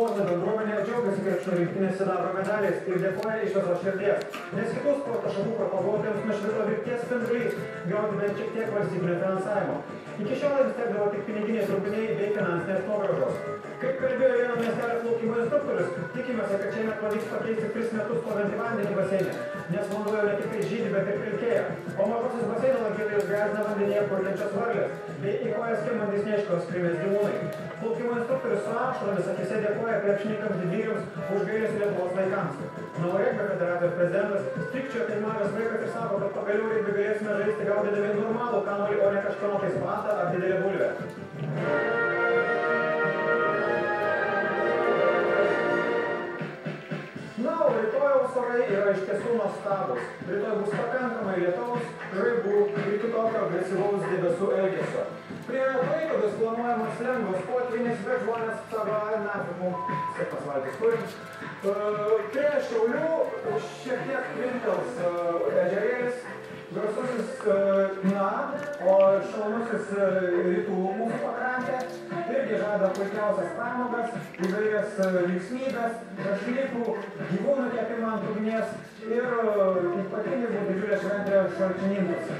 sporto bendruomenė džiaugiasi krepšinio rinktinės sidabro medaliais ir dėkoja iš visos širdies, nes kitų sporto šakų propaguotojams nušvito vilties spindulys gauti bent šiek tiek valstybinio finansavimo. Iki šiol jiems tekdavo tik piniginiai trupiniai bei finansinės nuograužos. Kaip kalbėjo vieno miestelio plaukimo instruktorius, tikimės, kad šiemet pavyks pakeisti 3 metus stovantį vandenį baseine, nes vanduo jau ne tik žydi, bet ir pilkėja, o mažosios baseino lankytojus gąsdina vandenyje purkiančios varlės bei į kojas kimantis neaiškios kilmės gyvūnai. Plaukimo instruktorius su ašaromis akise dėkoja krepšininkams didvyriams už gailestį Lietuvos vaikams. Na, o regbio federacijos prezidentas strikčioja kaip mažas vaikas ir sako, kad pagaliau regbį galėsime žaisti gaudydami normalų kamuolį, o ne kažkieno tai spatą ar didelę bulvę. Na, o rytojaus orai yra iš tiesų nuostabūs. Rytoj bus pakankamai lietaus, žaibų ir kitokio agresyvaus debesų elgesio. Prie Klaipėdos planuojamas lengvas potvynis, bet žmonės savo nafimų sėkmas valgys turim. Prie Šiaulių šiek tiek kvintels ežerėlis, garsusis o šaunusis rytų mūsų pakrantė irgi žada puikiausias pramogas, įvairias linksmybes, šašlykų, gyvūnų kepimą ant ugnies ir ypatingai buvo didžiulė šventė šalčininkuose.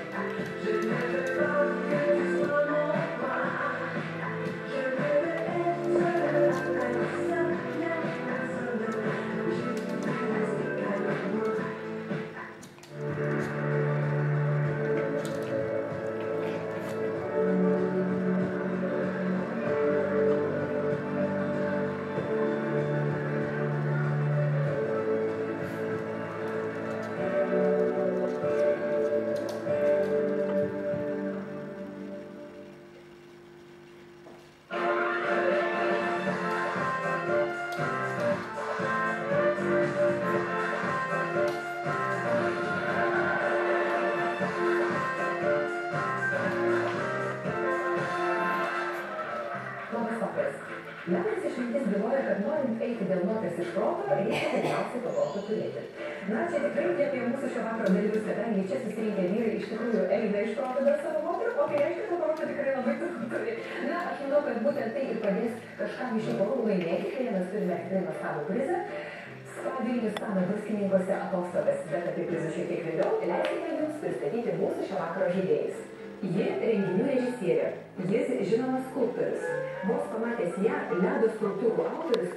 Liaudies išmintis byloja, kad norint eiti dėl notės iš proto, reikia pirmiausiai to proto turėti. Na, čia tikrai tie apie mūsų šio vakaro dalyvius, kadangi čia susirinkę vyrai iš tikrųjų eina iš proto dėl savo moterų, o tai reiškia, kad proto tikrai labai turi. Na, aš manau, kad būtent tai ir padės kažkam iš jų porų laimėti, kai mes turime tikrai nuostabų prizą. Spa Vilnius Stano druskininkuose atostogas, bet apie prizą šiek tiek vėliau, leiskime jums pristatyti mūsų šio vakaro žaidėjus. Ji renginių režisierė, jis žinomas skulptorius. Vos pamatęs ją, ledo skulptūrų autorius